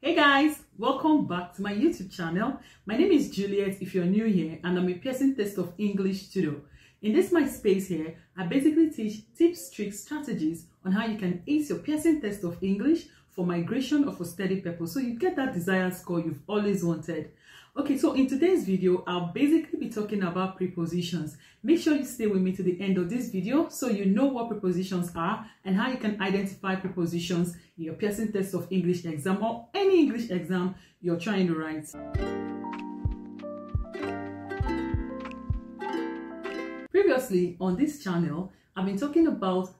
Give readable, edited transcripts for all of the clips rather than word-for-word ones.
Hey guys, welcome back to my YouTube channel. My name is Juliet if you're new here, and I'm a Pearson test of English tutor. In this my space here, I basically teach tips, tricks, strategies on how you can ace your Pearson test of English for migration or for study purpose, so you get that desired score you've always wanted. Okay, so in today's video, I'll basically be talking about prepositions. Make sure you stay with me to the end of this video so you know what prepositions are and how you can identify prepositions in your Pearson test of English exam or any English exam you're trying to write. Previously on this channel, I've been talking about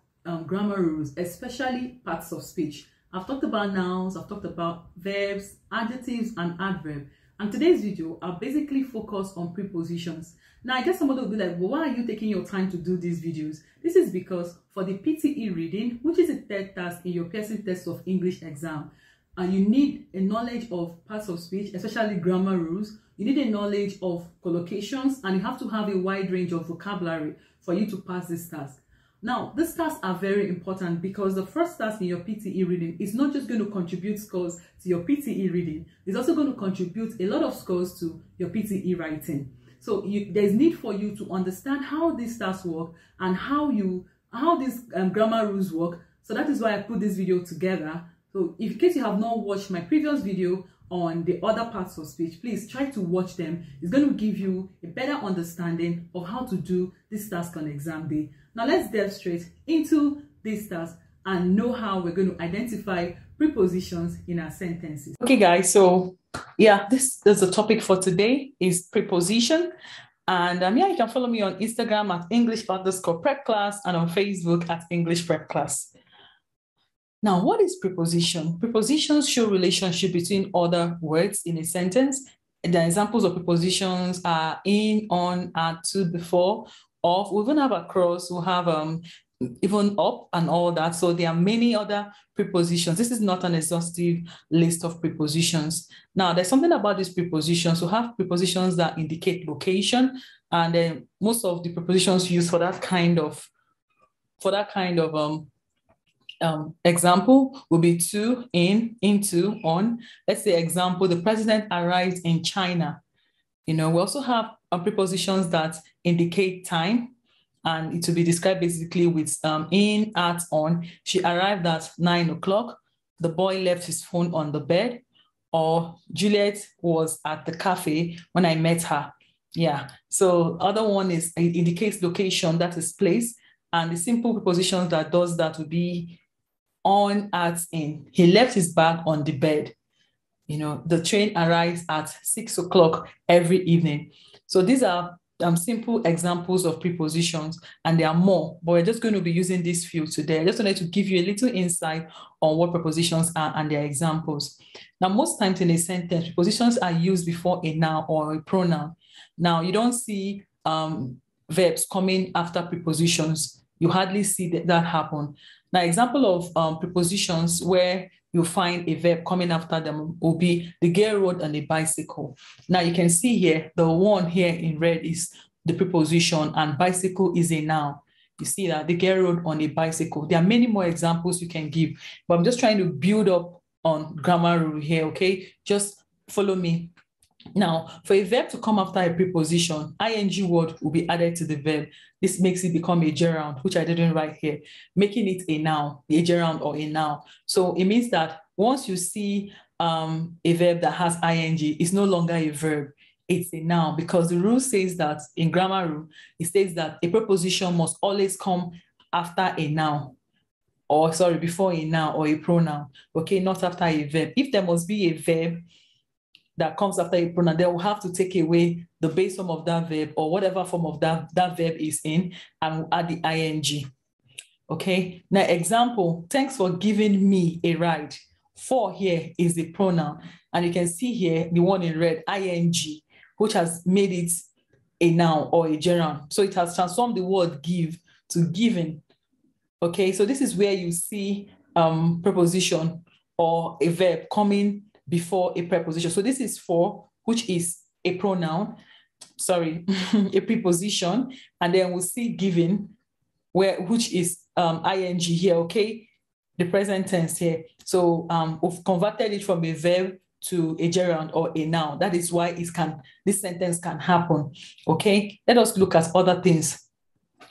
grammar rules, especially parts of speech. I've talked about nouns, I've talked about verbs, adjectives, and adverb. And today's video, I'll basically focus on prepositions. Now, I guess somebody will be like, well, why are you taking your time to do these videos? This is because for the PTE reading, which is a third task in your Pearson test of English exam, and you need a knowledge of parts of speech, especially grammar rules. You need a knowledge of collocations, and you have to have a wide range of vocabulary for you to pass this task. Now, these tasks are very important because the first task in your PTE reading is not just going to contribute scores to your PTE reading, it's also going to contribute a lot of scores to your PTE writing. So there's need for you to understand how these tasks work and how these grammar rules work. So that is why I put this video together. So in case you have not watched my previous video on the other parts of speech, please try to watch them. It's going to give you a better understanding of how to do this task on exam day. Now let's delve straight into this task and know how we're going to identify prepositions in our sentences. Okay guys, so yeah, this is the topic for today is preposition. And yeah, you can follow me on Instagram at English_prep_class and on Facebook at English Prep Class. Now, what is preposition? Prepositions show relationship between other words in a sentence. The examples of prepositions are in, on, at, to, before, of. We even have across, we have even up and all that. So there are many other prepositions. This is not an exhaustive list of prepositions. Now, there's something about these prepositions. We have prepositions that indicate location, and then most of the prepositions used for that kind of example will be to, in, into, on. Let's say example, the president arrived in China. We also have prepositions that indicate time, and it will be described basically with in, at, on. She arrived at 9 o'clock. The boy left his phone on the bed. Or Juliet was at the cafe when I met her. Yeah. So other one is it indicates location, that is place. And the simple prepositions that does that would be on, at, in. He left his bag on the bed. The train arrives at 6 o'clock every evening. So these are simple examples of prepositions, and there are more, but we're just going to be using this few today. I just wanted to give you a little insight on what prepositions are and their examples. Now, most times in a sentence, prepositions are used before a noun or a pronoun. Now, you don't see verbs coming after prepositions. You hardly see that happen. Now, example of prepositions where you find a verb coming after them will be the girl rode on a bicycle. Now, you can see here, the one here in red is the preposition and bicycle is a noun. You see that the girl rode on a bicycle. There are many more examples you can give, but I'm just trying to build up on grammar rule here, okay? Just follow me. Now, for a verb to come after a preposition, ing word will be added to the verb. This makes it become a gerund, which I didn't write here, making it a noun, a gerund or a noun. So it means that once you see a verb that has ing, it's no longer a verb, it's a noun, because the rule says that in grammar rule, it says that a preposition must always come after a noun, or sorry, before a noun or a pronoun, okay, not after a verb. If there must be a verb that comes after a pronoun, they will have to take away the base form of that verb or whatever form of that verb is in and we'll add the ing. Okay, now example, thanks for giving me a ride. For here is the pronoun, and you can see here the one in red, ing, which has made it a noun or a gerund. So it has transformed the word give to given. Okay, so this is where you see preposition or a verb coming before a preposition. So this is for, which is a pronoun, sorry, a preposition, and then we'll see given, which is ing here, okay? the present tense here. So we've converted it from a verb to a gerund or a noun. That is why this sentence can happen. Okay, let us look at other things.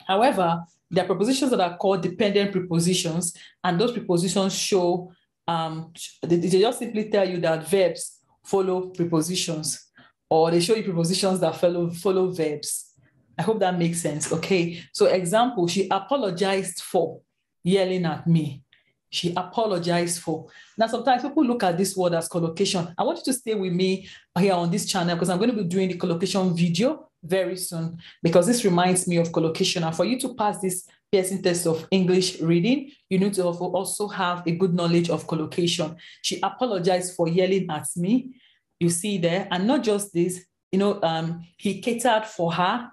However, there are prepositions that are called dependent prepositions, and those prepositions show, they just simply tell you that verbs follow prepositions, or they show you prepositions that follow verbs. I hope that makes sense. Okay, so example, she apologized for yelling at me. She apologized for. Now, sometimes people look at this word as collocation. I want you to stay with me here on this channel because I'm going to be doing the collocation video very soon, because this reminds me of collocation. And for you to pass this Pearson test of English reading, you need to also have a good knowledge of collocation. She apologized for yelling at me. You see there, and not just this, he catered for her.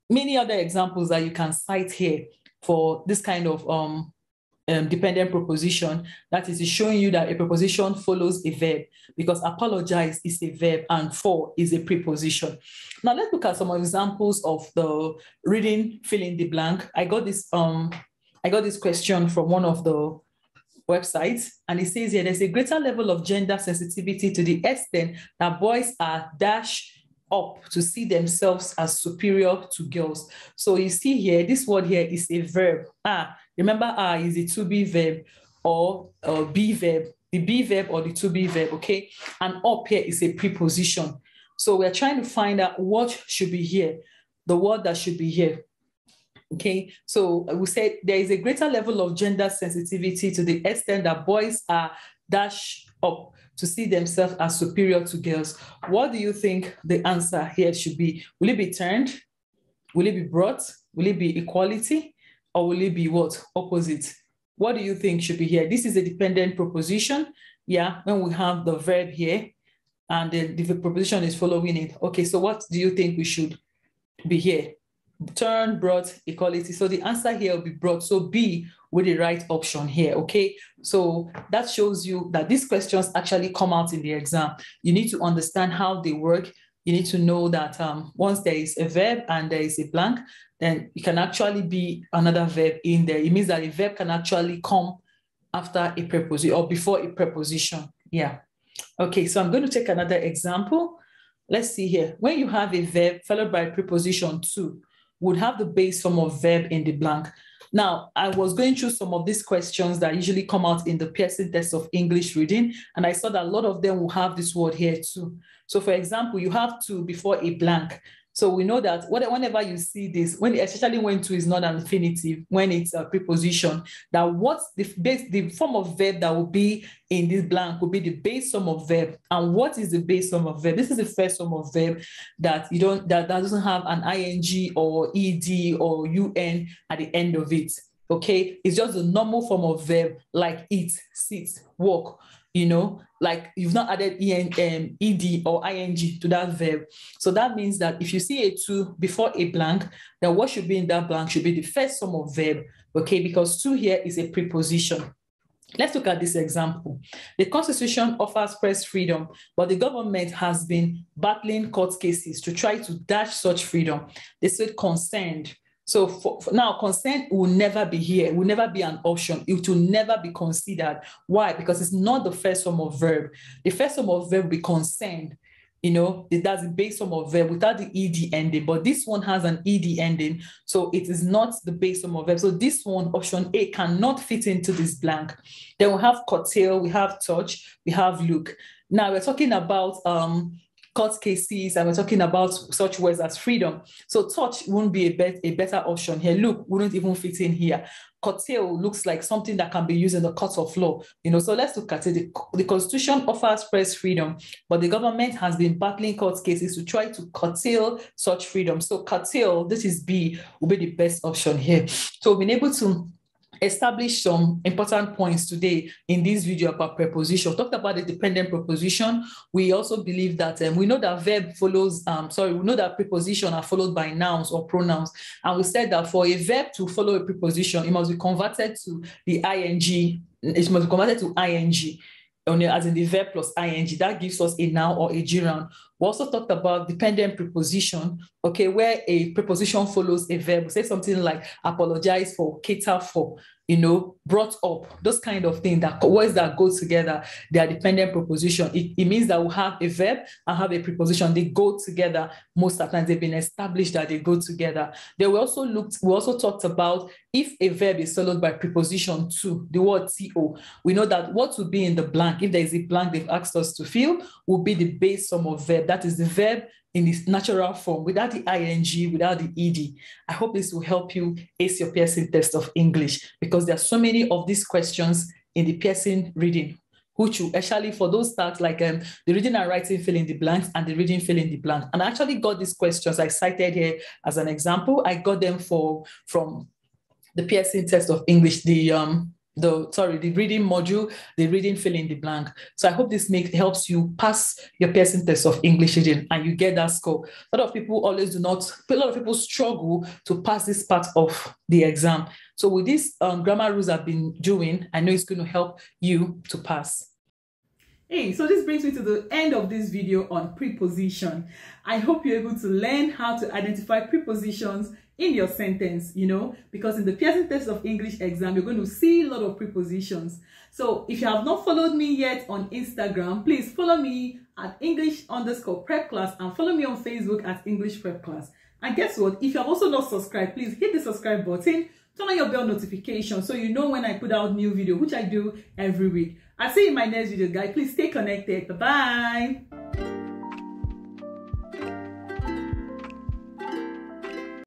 Many other examples that you can cite here for this kind of dependent preposition, that is showing you that a preposition follows a verb, because apologize is a verb and for is a preposition. Now let's look at some examples of the reading fill in the blank. I got this question from one of the websites, and it says here there's a greater level of gender sensitivity to the extent that boys are up to see themselves as superior to girls. So you see here, this word here is a verb. Remember, is a to be verb or be verb, the be verb or the to be verb, okay? And up here is a preposition. So we're trying to find out what should be here, the word that should be here. Okay, so we said there is a greater level of gender sensitivity to the extent that boys are up to see themselves as superior to girls. What do you think the answer here should be? Will it be turned? Will it be brought? Will it be equality? Or will it be what? Opposite? What do you think should be here? This is a dependent preposition. Yeah, when we have the verb here and the preposition is following it. Okay, so what do you think we should be here? Turn, brought, equality. So the answer here will be brought. So B with the right option here, okay? So that shows you that these questions actually come out in the exam. You need to understand how they work. You need to know that once there is a verb and there is a blank, then it can actually be another verb in there. It means that a verb can actually come after a preposition or before a preposition. Yeah. Okay, so I'm going to take another example. Let's see here. When you have a verb followed by a preposition to, would have the base form of verb in the blank. Now, I was going through some of these questions that usually come out in the Pearson test of English reading, and I saw that a lot of them will have this word here too. So for example, you have to before a blank. So we know that whenever you see this, especially when to is not an infinitive, when it's a preposition, that what's the form of verb that will be in this blank will be the base form of verb. And what is the base form of verb? This is the first form of verb that that doesn't have an ing or ed or un at the end of it. Okay, it's just the normal form of verb, like eat, sit, walk. Like you've not added ed or ing to that verb. So that means that if you see a to before a blank, then what should be in that blank should be the first form of verb, okay? Because to here is a preposition. Let's look at this example. The Constitution offers press freedom, but the government has been battling court cases to try to dash such freedom. They said concerned. So for now, consent will never be here. It will never be an option. It will never be considered. Why? Because it's not the first form of verb. The first form of verb will be concerned. That's the base form of verb without the ed ending. But this one has an ed ending. So it is not the base form of verb. So this one, option A, cannot fit into this blank. Then we have curtail, we have touch, we have look. Now we're talking about court cases, and we're talking about such words as freedom. So touch wouldn't be a better option here. Look wouldn't even fit in here. Curtail looks like something that can be used in the court of law. So let's look at it. The Constitution offers press freedom, but the government has been battling court cases to try to curtail such freedom. So curtail, this is B, will be the best option here. So we've been able to establish some important points today in this video about preposition. We talked about the dependent preposition. We also believe that we know that verb follows, we know that preposition are followed by nouns or pronouns. And we said that for a verb to follow a preposition, it must be converted to the ing. It must be converted to ing. As in the verb plus ing, that gives us a noun or a gerund. We also talked about dependent preposition, okay, where a preposition follows a verb. We say something like apologize for, cater for. brought up, those kind of things, that words that go together, they are dependent preposition. It means that we have a verb and have a preposition. They go together. Most of the times they've been established that they go together. Then we also talked about if a verb is followed by preposition to the word TO, we know that what will be in the blank, if there is a blank they've asked us to fill, will be the base form of verb. That is the verb in its natural form, without the ing, without the ed. I hope this will help you ace your Pearson test of English, because there are so many of these questions in the Pearson reading, which will actually, for those tasks like the reading and writing fill in the blanks and the reading fill in the blank. And I actually got these questions I cited here as an example. I got them from the Pearson test of English, the reading module, the reading fill in the blank. So I hope this helps you pass your Pearson test of English reading and you get that score. A lot of people struggle to pass this part of the exam. So with these grammar rules I've been doing, I know it's going to help you to pass. Hey, so this brings me to the end of this video on preposition. I hope you're able to learn how to identify prepositions in your sentence, because in the Pearson test of English exam, you're going to see a lot of prepositions. So if you have not followed me yet on Instagram, please follow me at English_prep class and follow me on Facebook at English Prep Class. And guess what? If you have also not subscribed, please hit the subscribe button, turn on your bell notification so you know when I put out new video, which I do every week. I'll see you in my next video, guys. Please stay connected. Bye-bye.